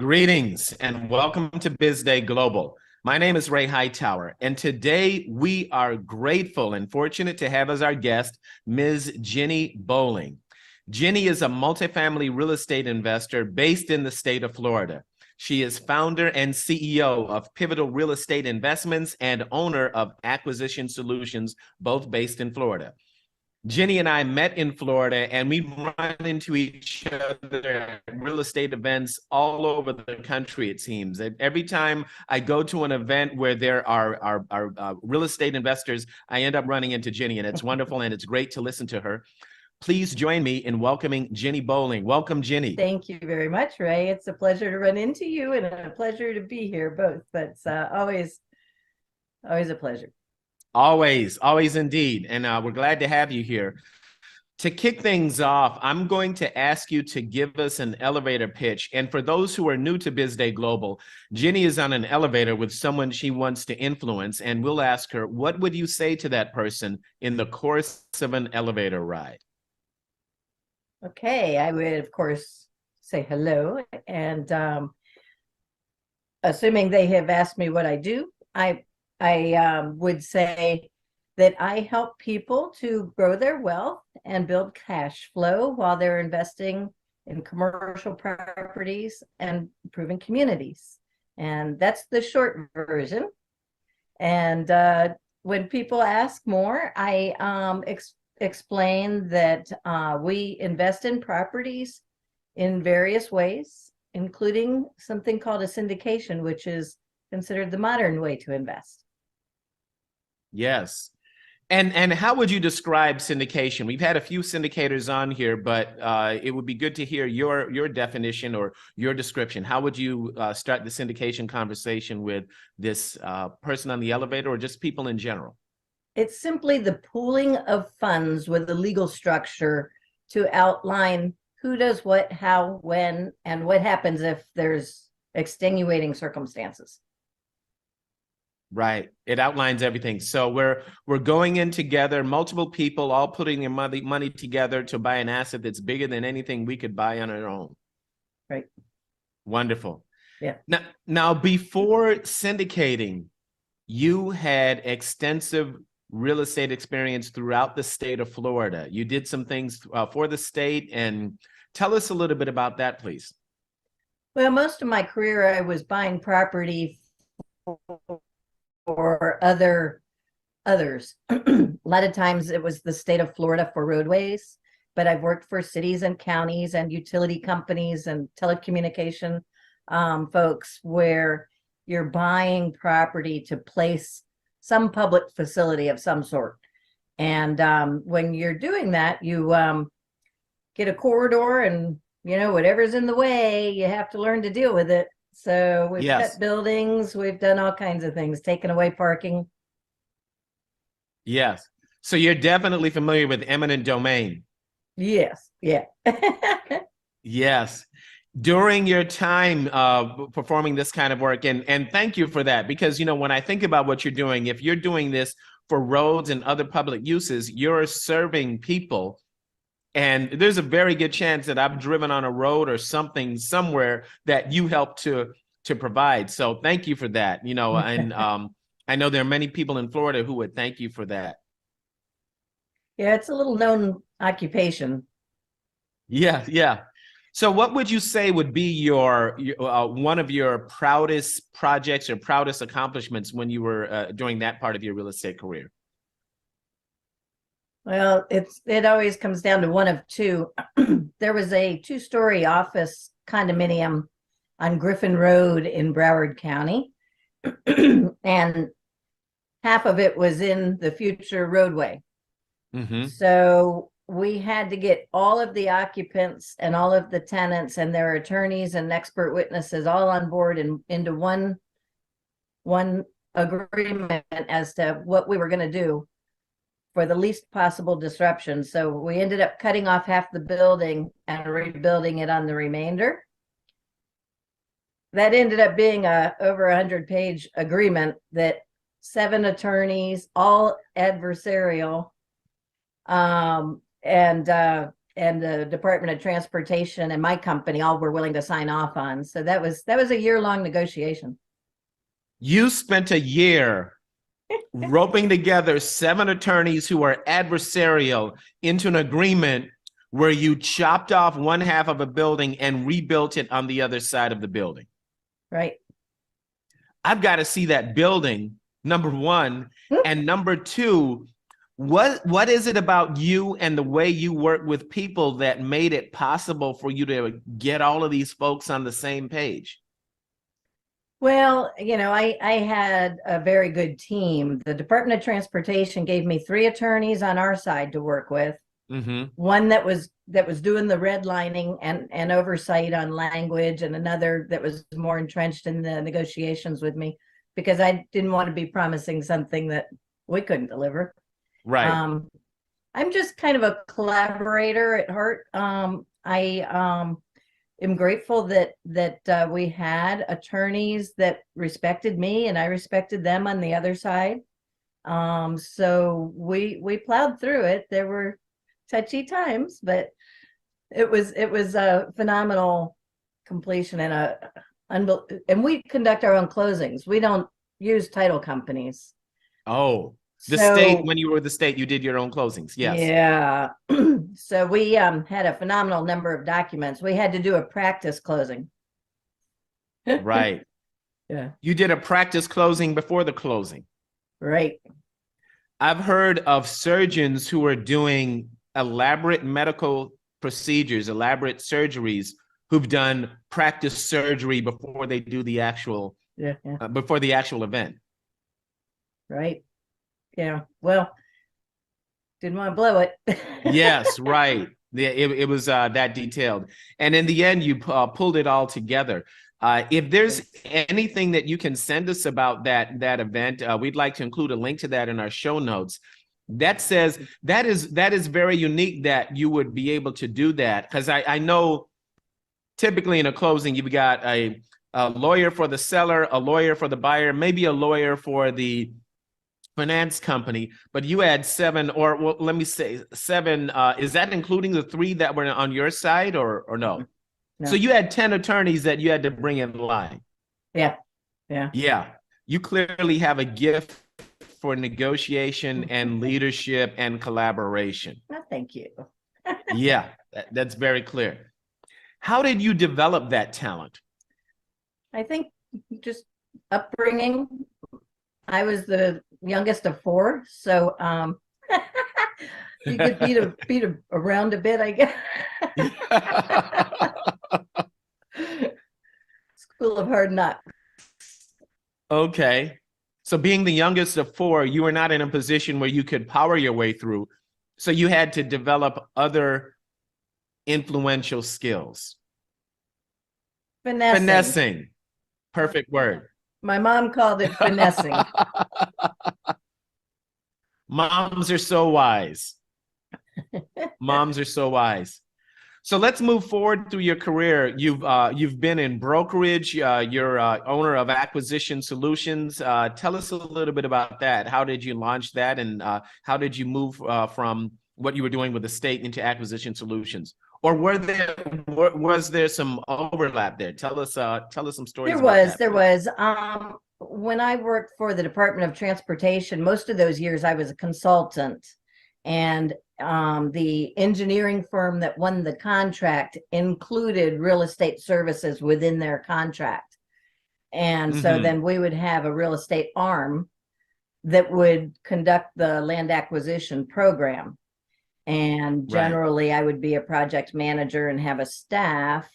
Greetings and welcome to BizDayGlobal. My name is Ray Hightower, and today we are grateful and fortunate to have as our guest Ms. Ginny Bolling. Ginny is a multifamily real estate investor based in the state of Florida. She is founder and CEO of Pivotal Real Estate Investments and owner of Acquisition Solutions, both based in Florida. Ginny and I met in Florida, and we run into each other at real estate events all over the country, it seems. Every time I go to an event where there are real estate investors, I end up running into Ginny, and it's wonderful, and it's great to listen to her. Please join me in welcoming Ginny Bolling. Welcome, Ginny. Thank you very much, Ray. It's a pleasure to run into you and a pleasure to be here both. That's always a pleasure. Always indeed. And we're glad to have you here. To kick things off, I'm going to ask you to give us an elevator pitch. And for those who are new to BizDayGlobal, Ginny is on an elevator with someone she wants to influence, and we'll ask her, what would you say to that person in the course of an elevator ride? Okay, I would, of course, say hello. And assuming they have asked me what I do, I would say that I help people to grow their wealth and build cash flow while they're investing in commercial properties and improving communities. And that's the short version. And when people ask more, I explain that we invest in properties in various ways, including something called a syndication, which is considered the modern way to invest. Yes. And how would you describe syndication? We've had a few syndicators on here, but it would be good to hear your definition or your description. How would you start the syndication conversation with this person on the elevator or just people in general? It's simply the pooling of funds with a legal structure to outline who does what, how, when, and what happens if there's extenuating circumstances. Right. It outlines everything. So we're going in together, multiple people all putting their money together to buy an asset that's bigger than anything we could buy on our own. Right. Wonderful. Yeah. Now before syndicating, you had extensive real estate experience throughout the state of Florida. You did some things for the state, and tell us a little bit about that, please. Well, most of my career, I was buying property for others. A lot of times it was the state of Florida for roadways, but I've worked for cities and counties and utility companies and telecommunication folks where you're buying property to place some public facility of some sort. And when you're doing that, you get a corridor and, whatever's in the way, you have to learn to deal with it. So we've cut buildings, we've done all kinds of things, taken away parking. Yes. So you're definitely familiar with eminent domain. Yes. Yeah. Yes. During your time performing this kind of work, and thank you for that, because, when I think about what you're doing, if you're doing this for roads and other public uses, you're serving people. And there's a very good chance that I've driven on a road or something somewhere that you helped to provide. So thank you for that. And I know there are many people in Florida who would thank you for that. Yeah, it's a little known occupation. Yeah. So what would you say would be your one of your proudest projects or proudest accomplishments when you were doing that part of your real estate career? Well, it always comes down to one of two. There was a 2-story office condominium on Griffin Road in Broward County, and half of it was in the future roadway. Mm-hmm. So we had to get all of the occupants and all of the tenants and their attorneys and expert witnesses all on board and into one agreement as to what we were going to do for the least possible disruption. So we ended up cutting off half the building and rebuilding it on the remainder. That ended up being a over 100-page agreement that 7 attorneys, all adversarial, and the Department of Transportation and my company all were willing to sign off on. So that was a year-long negotiation. You spent a year roping together 7 attorneys who were adversarial into an agreement where you chopped off one half of a building and rebuilt it on the other side of the building. Right. I've got to see that building, number one. And number two, what is it about you and the way you work with people that made it possible for you to get all of these folks on the same page? Well, I had a very good team. The Department of Transportation gave me 3 attorneys on our side to work with. Mm-hmm. One that was doing the redlining and oversight on language, and another that was more entrenched in the negotiations with me, because I didn't want to be promising something that we couldn't deliver. Right. I'm just kind of a collaborator at heart. I am grateful that we had attorneys that respected me and I respected them on the other side. So we plowed through it. There were touchy times, but it was a phenomenal completion and we conduct our own closings. We don't use title companies. Oh, the state, when you were the state, you did your own closings. Yes. Yeah. So we had a phenomenal number of documents. We had to do a practice closing. Right. Yeah. You did a practice closing before the closing. Right. I've heard of surgeons who are doing elaborate medical procedures, elaborate surgeries, who've done practice surgery before they do the actual, before the actual event. Right. Yeah. Well, didn't want to blow it. Yes, right. It was that detailed. And in the end, you pulled it all together. If there's anything that you can send us about that event, we'd like to include a link to that in our show notes. That says that is very unique that you would be able to do that, because I know typically in a closing you've got a lawyer for the seller, a lawyer for the buyer, maybe a lawyer for the finance company, but you had 7, or well, let me say 7. Is that including the 3 that were on your side, or no? No. So you had 10 attorneys that you had to bring in line. Yeah. You clearly have a gift for negotiation and leadership and collaboration. Well, thank you. Yeah, that's very clear. How did you develop that talent? I think just upbringing. I was the youngest of 4, so you could beat around a bit, I guess. School of hard knocks. Okay. So being the youngest of 4, you were not in a position where you could power your way through. So you had to develop other influential skills. Finessing. Perfect word. My mom called it finessing. Moms are so wise. Moms are so wise. So let's move forward through your career. You've been in brokerage. You're owner of Acquisition Solutions. Tell us a little bit about that. How did you launch that, and how did you move from what you were doing with the state into Acquisition Solutions? Or was there some overlap there? Tell us some stories. There was. When I worked for the Department of Transportation, most of those years I was a consultant, and the engineering firm that won the contract included real estate services within their contract. And so then we would have a real estate arm that would conduct the land acquisition program. And generally I would be a project manager and have a staff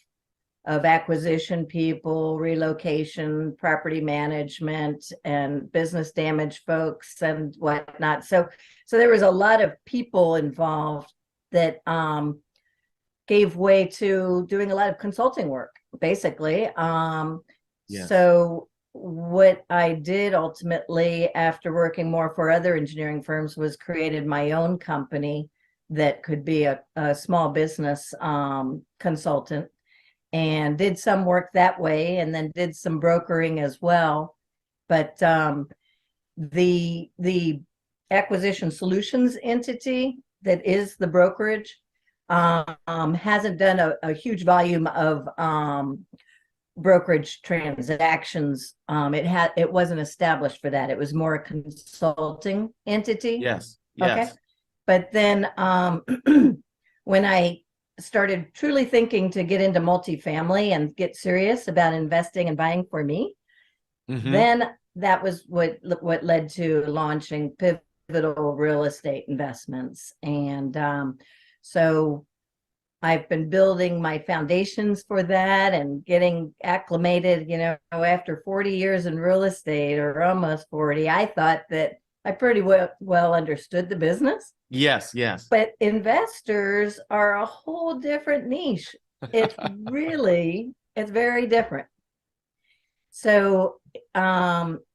of acquisition people, relocation, property management, and business damage folks and whatnot. So there was a lot of people involved that gave way to doing a lot of consulting work, basically. So what I did ultimately, after working more for other engineering firms, was created my own company that could be a small business consultant, and did some work that way, and then did some brokering as well. But the Acquisition Solutions entity that is the brokerage hasn't done a huge volume of brokerage transactions. It wasn't established for that. It was more a consulting entity. Yes. Okay. Yes. But then when I started truly thinking to get into multifamily and get serious about investing and buying for me, then that was what led to launching Pivotal Real Estate Investments. And so I've been building my foundations for that and getting acclimated, after 40 years in real estate, or almost 40. I thought that I pretty well understood the business. Yes. Yes. But investors are a whole different niche. It's very different. So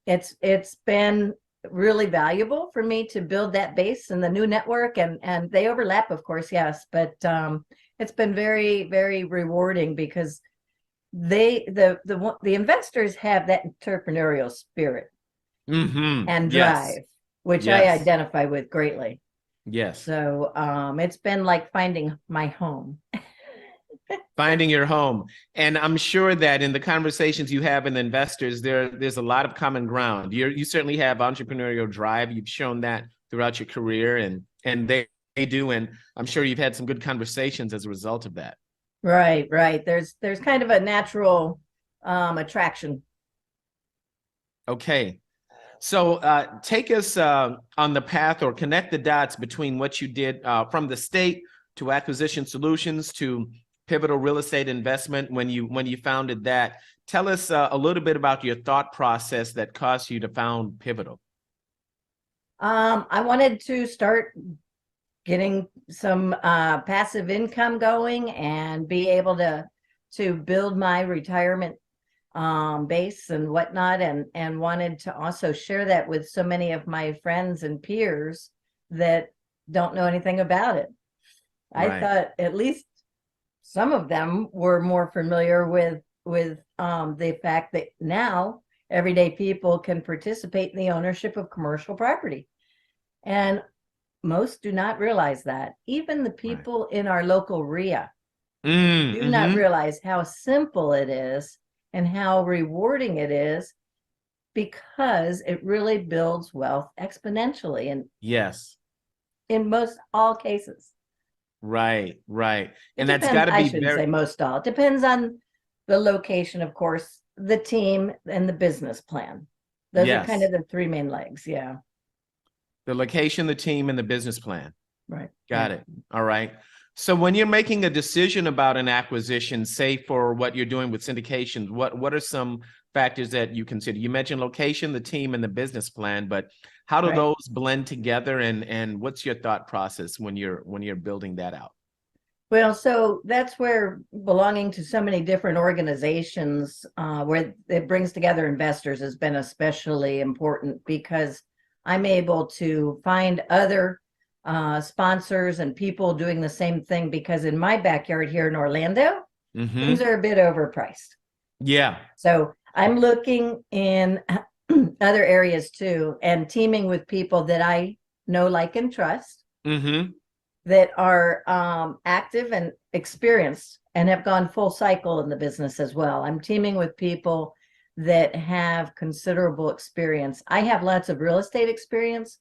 it's been really valuable for me to build that base and the new network, and they overlap, of course, yes, but it's been very, very rewarding because the investors have that entrepreneurial spirit and drive, which I identify with greatly. Yes. So it's been like finding my home. Finding your home. And I'm sure that in the conversations you have with investors, there's a lot of common ground. You certainly have entrepreneurial drive. You've shown that throughout your career, and they do. And I'm sure you've had some good conversations as a result of that. Right. There's kind of a natural attraction. Okay. So take us on the path, or connect the dots between what you did from the state to Acquisition Solutions to Pivotal Real Estate Investment when you founded that. Tell us a little bit about your thought process that caused you to found Pivotal. I wanted to start getting some passive income going and be able to build my retirement base and whatnot, and wanted to also share that with so many of my friends and peers that don't know anything about it. Right. I thought at least some of them were more familiar with the fact that now everyday people can participate in the ownership of commercial property, and most do not realize that. Even the people in our local RIA do not realize how simple it is and how rewarding it is, because it really builds wealth exponentially. And yes, in most all cases. Right. And that's Depends, got to be I shouldn't say most all. It depends on the location, of course, the team, and the business plan. Those are kind of the three main legs. Yeah. The location, the team, and the business plan. Right. Got it. All right. So when you're making a decision about an acquisition, say for what you're doing with syndications, what are some factors that you consider? You mentioned location, the team, and the business plan, but how do those blend together, and what's your thought process when you're building that out? Well, so that's where belonging to so many different organizations, where it brings together investors, has been especially important, because I'm able to find other sponsors and people doing the same thing, because in my backyard here in Orlando, things are a bit overpriced. Yeah. So I'm looking in other areas too, and teaming with people that I know, like, and trust, that are active and experienced and have gone full cycle in the business as well. I'm teaming with people that have considerable experience. I have lots of real estate experience,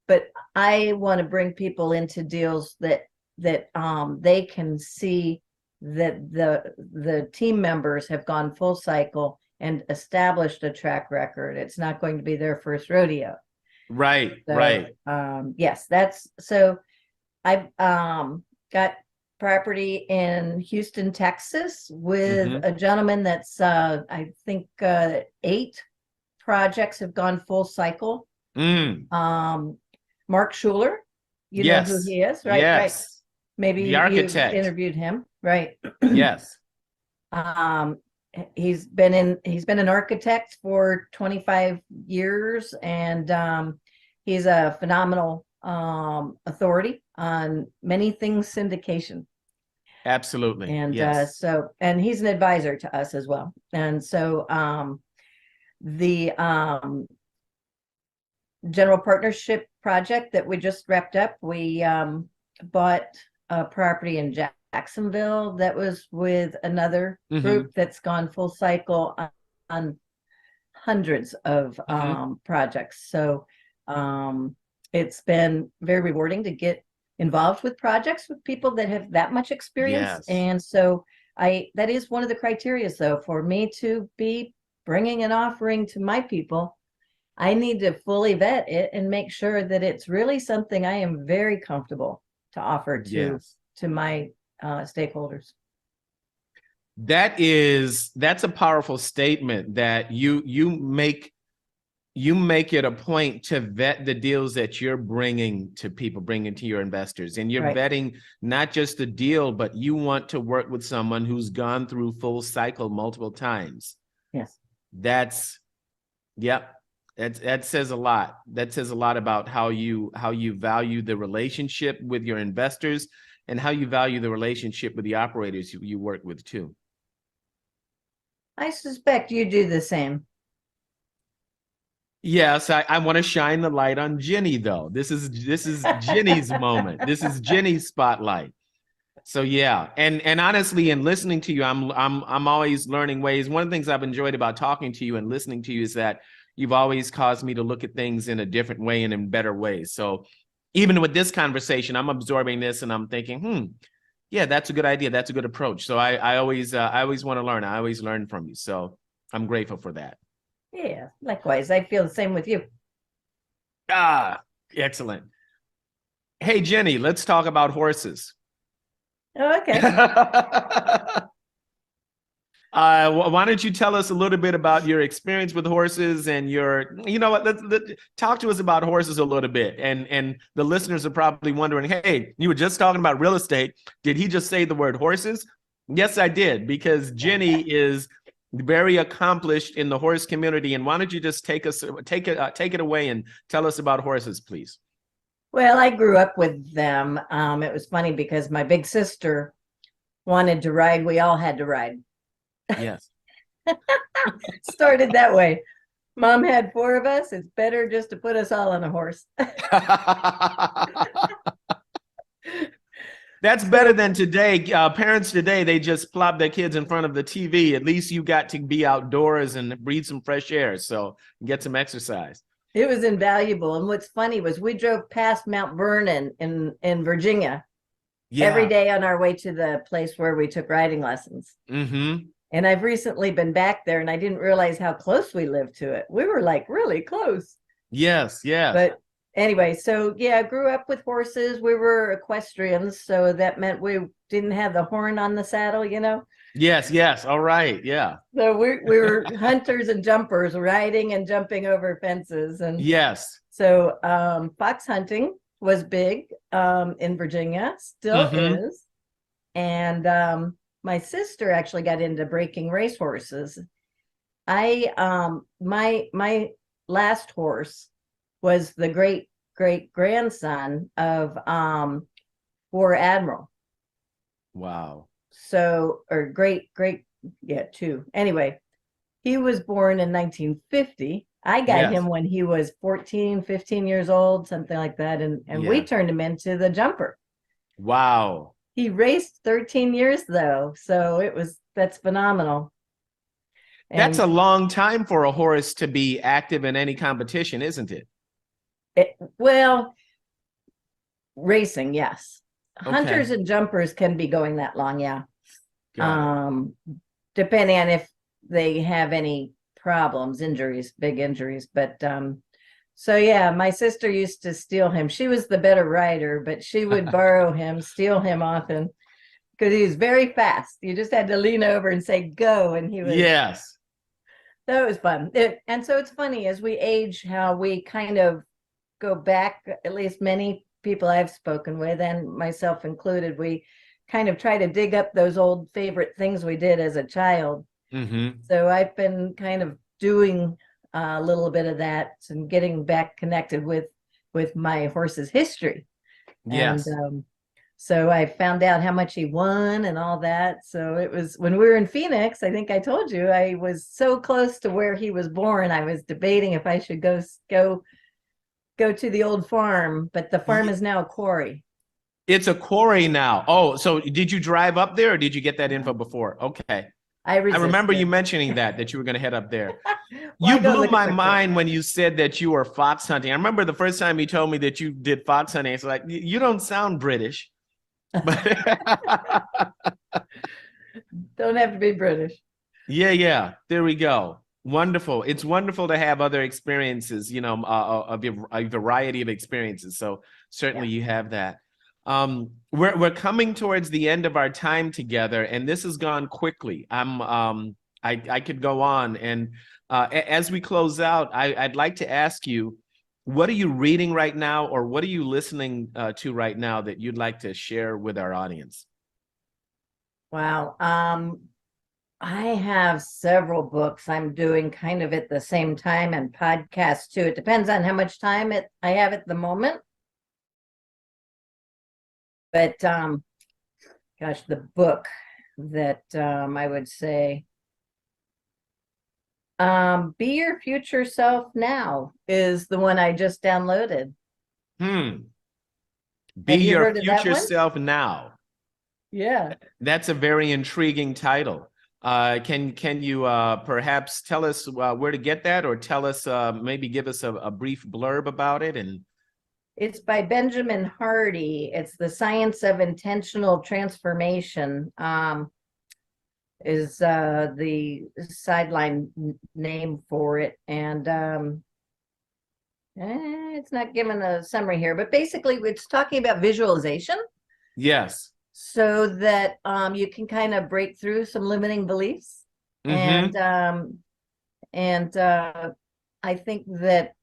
but I want to bring people into deals that they can see that the team members have gone full cycle and established a track record. It's not going to be their first rodeo. Right. Yes, that's so. I've got property in Houston, Texas, with a gentleman that's I think 8 projects have gone full cycle. Mark Schuler, you know who he is, right? Yes. Right. Maybe the architect. You've interviewed him, right? Yes. He's been an architect for 25 years, and he's a phenomenal authority on many things syndication. Absolutely. And yes. And he's an advisor to us as well. And so the general partnership project that we just wrapped up, we bought a property in Jacksonville that was with another group that's gone full cycle on hundreds of projects. So it's been very rewarding to get involved with projects with people that have that much experience. Yes. And so that is one of the criteria, though, for me to be bringing an offering to my people. I need to fully vet it and make sure that it's really something I am very comfortable to offer to my stakeholders. That's a powerful statement that you make it a point to vet the deals that you're bringing to people, bringing to your investors, and you're vetting not just the deal, but you want to work with someone who's gone through full cycle multiple times. Yes. That says a lot. That says a lot about how you value the relationship with your investors and how you value the relationship with the operators you work with too. I suspect you do the same. Yes, I want to shine the light on Ginny, though. This is Ginny's moment. This is Ginny's spotlight. So yeah, and honestly, in listening to you, I'm always learning ways. One of the things I've enjoyed about talking to you and listening to you is that you've always caused me to look at things in a different way and in better ways. So even with this conversation, I'm absorbing this and I'm thinking, yeah, that's a good idea. That's a good approach. So I always want to learn. I always learn from you. So I'm grateful for that. Yeah, likewise. I feel the same with you. Excellent. Hey, Ginny, let's talk about horses. Oh, okay. Why don't you tell us a little bit about your experience with horses and let's talk to us about horses a little bit. And the listeners are probably wondering, hey, you were just talking about real estate. Did he just say the word horses? Yes, I did, because Ginny is very accomplished in the horse community. And why don't you just take it away and tell us about horses, please? Well, I grew up with them. It was funny because my big sister wanted to ride. We all had to ride. Yes. Started that way. Mom had 4 of us. It's better just to put us all on a horse. That's better than today. Parents today, they just plop their kids in front of the TV. At least you got to be outdoors and breathe some fresh air. So get some exercise. It was invaluable. And what's funny was we drove past Mount Vernon in Virginia every day on our way to the place where we took riding lessons. And I've recently been back there and I didn't realize how close we lived to it. We were like really close. Yes. But anyway, so yeah, I grew up with horses. We were equestrians, so that meant we didn't have the horn on the saddle, Yes. All right. Yeah. So we were hunters and jumpers, riding and jumping over fences. And yes. So fox hunting was big in Virginia, still is. And my sister actually got into breaking racehorses. My last horse was the great grandson of War Admiral. Wow. So, or great, two. Anyway, he was born in 1950. I got him when he was 14, 15 years old, something like that. And we turned him into the jumper. Wow. He raced 13 years though. So that's phenomenal. That's a long time for a horse to be active in any competition, isn't it? Well, racing, yes. Hunters and jumpers can be going that long, yeah. Depending on if they have any problems, big injuries. But so yeah, my sister used to steal him. She was the better rider, but she would borrow him, steal him often, because he was very fast. You just had to lean over and say go, and he was. Yes. That was fun. And so it's funny as we age how we kind of go back, at least many people I've spoken with, and myself included, we kind of try to dig up those old favorite things we did as a child. So I've been kind of doing a little bit of that and getting back connected with my horse's history. Yes. And so I found out how much he won and all that. So it was when we were in Phoenix, I think I told you, I was so close to where he was born. I was debating if I should go to the old farm, but the farm is now a quarry. It's a quarry now. Oh, so did you drive up there or did you get that info before? Okay. I I remember you resisted. mentioning that you were going to head up there. Well, You I go blew looking my for mind treasure. when you said that you were fox hunting. I remember the first time you told me that you did fox hunting. It's like, you don't sound British. But Don't have to be British. yeah, there we go. Wonderful. It's wonderful to have other experiences, a variety of experiences. So certainly you have that. We're coming towards the end of our time together, and this has gone quickly. I could go on, and as we close out, I'd like to ask you, what are you reading right now, or what are you listening to right now that you'd like to share with our audience? Wow. I have several books I'm doing kind of at the same time, and podcasts too. It depends on how much time I have at the moment. But gosh, the book that I would say Be Your Future Self Now is the one I just downloaded. Be Have you your heard of that future one? self now. Yeah. That's a very intriguing title. Can you perhaps tell us where to get that, or tell us maybe give us a brief blurb about it? And It's by Benjamin Hardy. It's The Science of Intentional Transformation. Is the sideline name for it, and it's not given a summary here, but basically it's talking about visualization yes. so that you can kind of break through some limiting beliefs. Mm-hmm. And I think that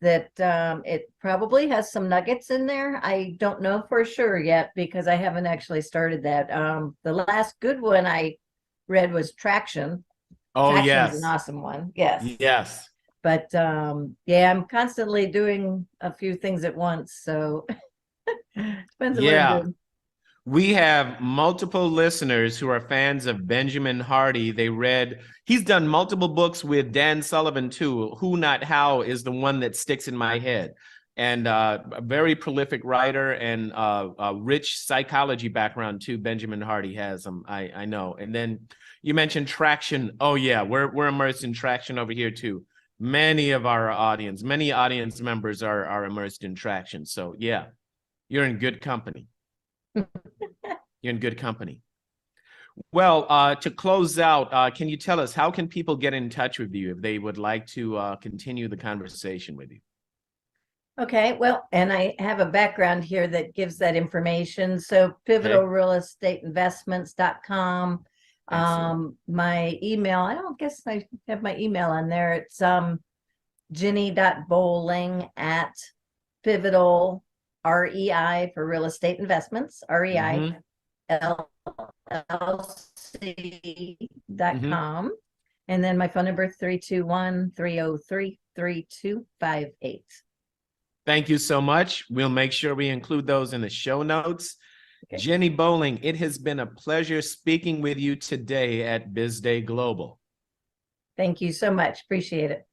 it probably has some nuggets in there. I don't know for sure yet because I haven't actually started that. The last good one I read was Traction. Oh, Traction's an yes. awesome one. Yes. Yes. But yeah, I'm constantly doing a few things at once. So depends on what I'm Yeah. doing. We have multiple listeners who are fans of Benjamin Hardy. He's done multiple books with Dan Sullivan too. Who Not How is the one that sticks in my head. And a very prolific writer and a rich psychology background too. Benjamin Hardy has I know. And then you mentioned Traction. Oh yeah, we're immersed in Traction over here too. Many audience members are immersed in Traction. So yeah, you're in good company. You're in good company. Well, to close out, can you tell us how can people get in touch with you if they would like to continue the conversation with you? Okay, well, and I have a background here that gives that information. So Okay. pivotalrealestateinvestments.com. Excellent. My email, I don't guess I have my email on there. It's Ginny.Bolling at Pivotal REI for real estate investments, Mm-hmm. Mm-hmm. REILLC.com. And then my phone number 321-303-3258. Thank you so much. We'll make sure we include those in the show notes. Okay. Ginny Bolling, it has been a pleasure speaking with you today at BizDayGlobal. Thank you so much. Appreciate it.